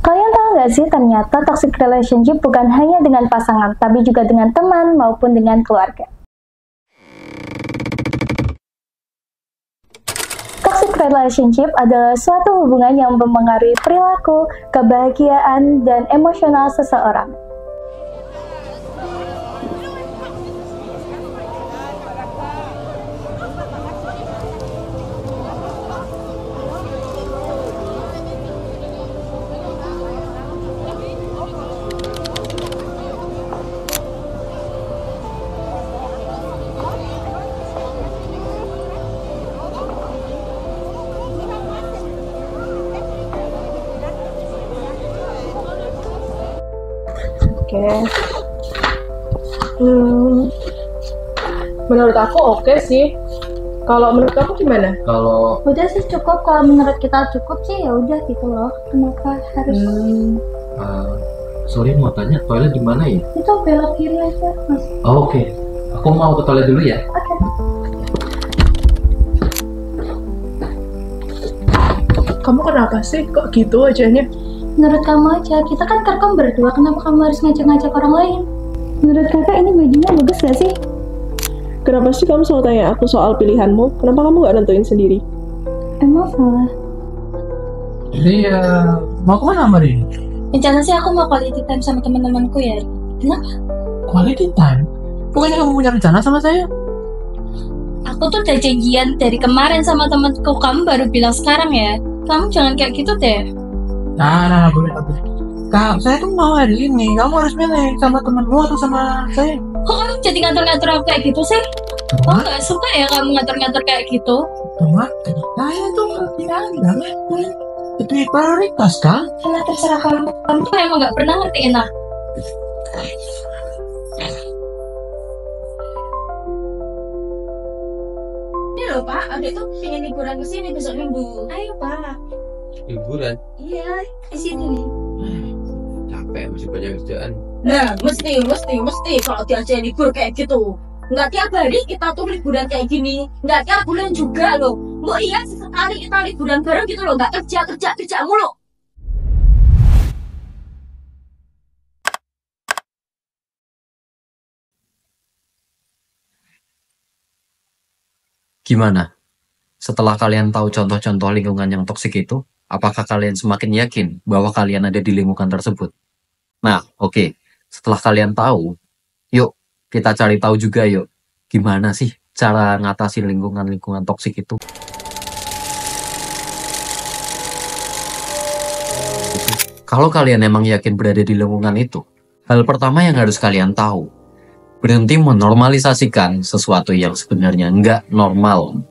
Kalian tahu nggak sih ternyata toxic relationship bukan hanya dengan pasangan, tapi juga dengan teman maupun dengan keluarga. Toxic relationship adalah suatu hubungan yang mempengaruhi perilaku, kebahagiaan, dan emosional seseorang. Menurut aku oke sih. Kalau menurut kamu gimana? Kalau Udah sih cukup, kalau menurut kita cukup sih ya udah gitu loh. Kenapa harus? sorry mau tanya, toilet di mana ya? Itu belok kiri aja, Mas. Oh, oke. Aku mau ke toilet dulu ya. Oke. Kamu kenapa sih kok gitu wajahnya? Menurut kamu aja, kita kan kerkom berdua, kenapa kamu harus ngajak-ngajak orang lain? Menurut kakak ini bajunya bagus gak sih? Kenapa sih kamu selalu tanya aku soal pilihanmu? Kenapa kamu gak nentuin sendiri? Emang salah? Jadi mau kemana Marin? Rencana sih aku mau quality time sama teman-temanku ya. Kenapa? Quality time? Bukannya kamu punya rencana sama saya? Aku tuh udah janjian dari kemarin sama temanku, kamu baru bilang sekarang ya. Kamu jangan kayak gitu deh. Nah, boleh. Kak, saya tuh mau hari ini. Kamu harus milih sama temenmu atau sama saya. Kok kamu jadi ngatur-ngatur aku kayak gitu sih? Aku gak suka ya kamu ngatur-ngatur kayak gitu. Teman, saya tuh tidak ada. Itu prioritas kan? Karena terserah kamu. Kamu tuh emang gak pernah ngertiin aku. Ini loh Pak, adek tuh pengen liburan ke sini besok minggu. Ayo Pak. Liburan? Iya, di sini nih. Capek, masih banyak kerjaan. Nah, mesti kalau diajak libur kayak gitu. Nggak tiap hari kita tuh liburan kayak gini. Nggak tiap bulan juga loh. Mbok iya sesekali kita liburan bareng gitu loh. Nggak kerja mulu. Gimana? Setelah kalian tahu contoh-contoh lingkungan yang toksik itu, apakah kalian semakin yakin bahwa kalian ada di lingkungan tersebut? Nah, oke. Setelah kalian tahu, yuk kita cari tahu juga yuk. Gimana sih cara ngatasin lingkungan-lingkungan toksik itu? Kalau kalian emang yakin berada di lingkungan itu, hal pertama yang harus kalian tahu, berhenti menormalisasikan sesuatu yang sebenarnya nggak normal.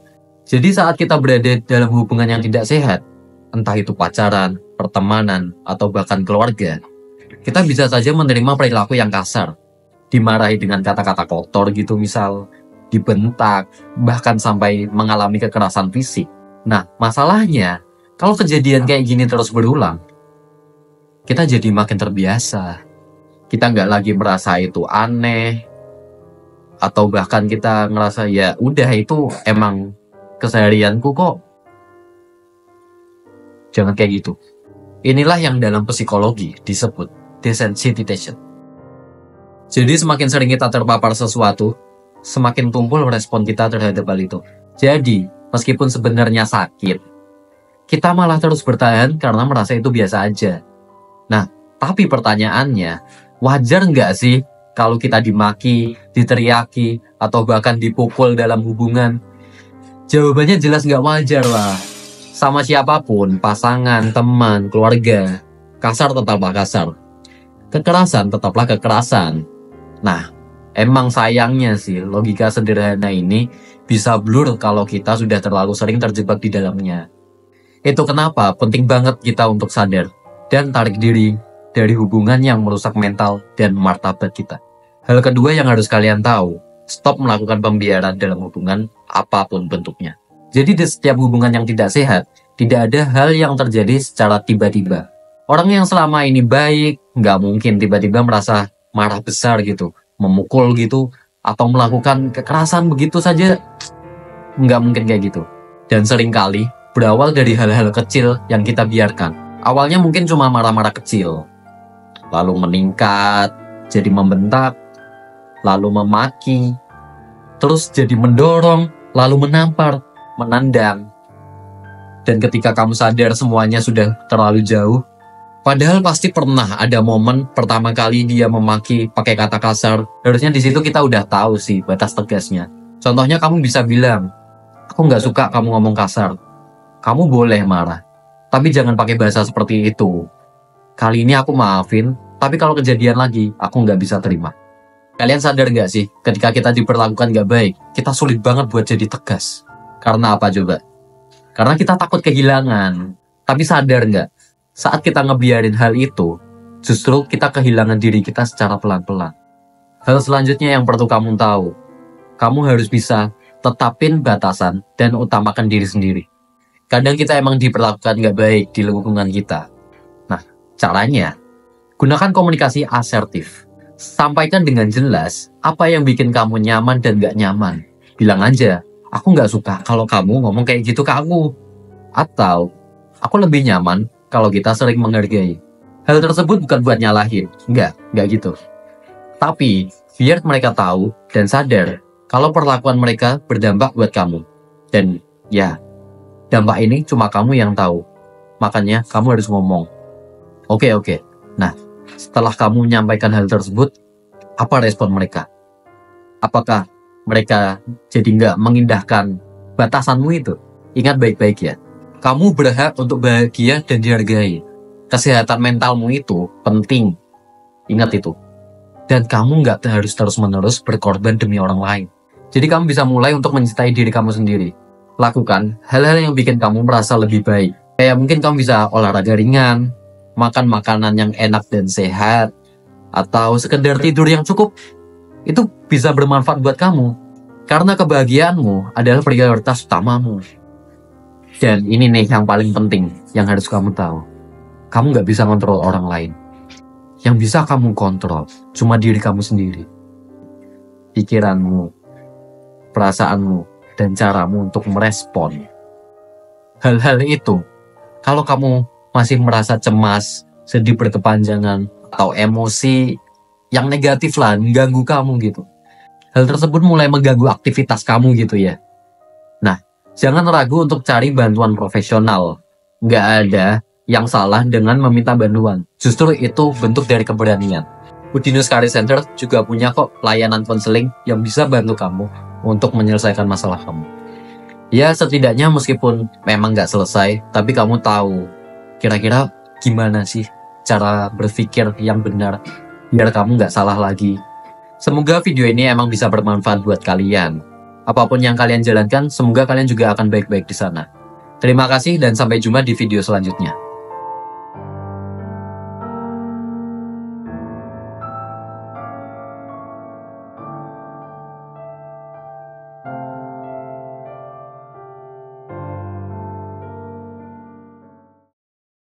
Jadi saat kita berada dalam hubungan yang tidak sehat, entah itu pacaran, pertemanan, atau bahkan keluarga, kita bisa saja menerima perilaku yang kasar, dimarahi dengan kata-kata kotor gitu misal, dibentak, bahkan sampai mengalami kekerasan fisik. Nah, masalahnya, kalau kejadian kayak gini terus berulang, kita jadi makin terbiasa. Kita nggak lagi merasa itu aneh, atau bahkan kita ngerasa ya udah itu emang keseharianku kok. Jangan kayak gitu. Inilah yang dalam psikologi disebut desensitization. Jadi semakin sering kita terpapar sesuatu, semakin tumpul respon kita terhadap hal itu. Jadi, meskipun sebenarnya sakit, kita malah terus bertahan karena merasa itu biasa aja. Nah, tapi pertanyaannya, wajar nggak sih kalau kita dimaki, diteriaki, atau bahkan dipukul dalam hubungan? Jawabannya jelas nggak wajar lah. Sama siapapun, pasangan, teman, keluarga, kasar tetaplah kasar. Kekerasan tetaplah kekerasan. Nah, emang sayangnya sih logika sederhana ini bisa blur kalau kita sudah terlalu sering terjebak di dalamnya. Itu kenapa penting banget kita untuk sadar dan tarik diri dari hubungan yang merusak mental dan martabat kita. Hal kedua yang harus kalian tahu, stop melakukan pembiaran dalam hubungan apapun bentuknya. Jadi di setiap hubungan yang tidak sehat, tidak ada hal yang terjadi secara tiba-tiba. Orang yang selama ini baik, nggak mungkin tiba-tiba merasa marah besar gitu, memukul gitu, atau melakukan kekerasan begitu saja. Nggak mungkin kayak gitu. Dan seringkali berawal dari hal-hal kecil yang kita biarkan. Awalnya mungkin cuma marah-marah kecil, lalu meningkat, jadi membentak, lalu memaki, terus jadi mendorong, lalu menampar, menendang. Dan ketika kamu sadar semuanya sudah terlalu jauh, padahal pasti pernah ada momen pertama kali dia memaki pakai kata kasar. Harusnya di situ kita udah tahu sih batas tegasnya. Contohnya kamu bisa bilang, aku nggak suka kamu ngomong kasar. Kamu boleh marah, tapi jangan pakai bahasa seperti itu. Kali ini aku maafin, tapi kalau kejadian lagi, aku nggak bisa terima. Kalian sadar nggak sih, ketika kita diperlakukan nggak baik, kita sulit banget buat jadi tegas. Karena apa coba? Karena kita takut kehilangan. Tapi sadar nggak? Saat kita ngebiarin hal itu, justru kita kehilangan diri kita secara pelan-pelan. Hal selanjutnya yang perlu kamu tahu, kamu harus bisa tetapin batasan dan utamakan diri sendiri. Kadang kita emang diperlakukan nggak baik di lingkungan kita. Nah, caranya, gunakan komunikasi asertif. Sampaikan dengan jelas apa yang bikin kamu nyaman dan nggak nyaman. Bilang aja, aku nggak suka kalau kamu ngomong kayak gitu ke aku. Atau, aku lebih nyaman kalau kita sering menghargai. Hal tersebut bukan buat nyalahin, nggak gitu. Tapi, biar mereka tahu dan sadar kalau perlakuan mereka berdampak buat kamu. Dan, ya, dampak ini cuma kamu yang tahu. Makanya, kamu harus ngomong. Oke. Nah, setelah kamu menyampaikan hal tersebut, apa respon mereka? Apakah mereka jadi nggak mengindahkan batasanmu itu? Ingat baik-baik ya, kamu berhak untuk bahagia dan dihargai. Kesehatan mentalmu itu penting. Ingat itu. Dan kamu nggak harus terus-menerus berkorban demi orang lain. Jadi kamu bisa mulai untuk mencintai diri kamu sendiri. Lakukan hal-hal yang bikin kamu merasa lebih baik. Kayak mungkin kamu bisa olahraga ringan, makan makanan yang enak dan sehat, atau sekedar tidur yang cukup. Itu bisa bermanfaat buat kamu. Karena kebahagiaanmu adalah prioritas utamamu. Dan ini nih yang paling penting yang harus kamu tahu. Kamu gak bisa kontrol orang lain. Yang bisa kamu kontrol cuma diri kamu sendiri. Pikiranmu, perasaanmu, dan caramu untuk merespon hal-hal itu. Kalau kamu masih merasa cemas, sedih berkepanjangan, atau emosi yang negatif lah, mengganggu kamu gitu. Hal tersebut mulai mengganggu aktivitas kamu gitu ya. Nah, jangan ragu untuk cari bantuan profesional. Nggak ada yang salah dengan meminta bantuan. Justru itu bentuk dari keberanian. Udinus Career Center juga punya kok layanan konseling yang bisa bantu kamu untuk menyelesaikan masalah kamu. Ya, setidaknya meskipun memang nggak selesai, tapi kamu tahu kira-kira gimana sih cara berpikir yang benar biar kamu nggak salah lagi. Semoga video ini emang bisa bermanfaat buat kalian. Apapun yang kalian jalankan, semoga kalian juga akan baik-baik di sana. Terima kasih dan sampai jumpa di video selanjutnya.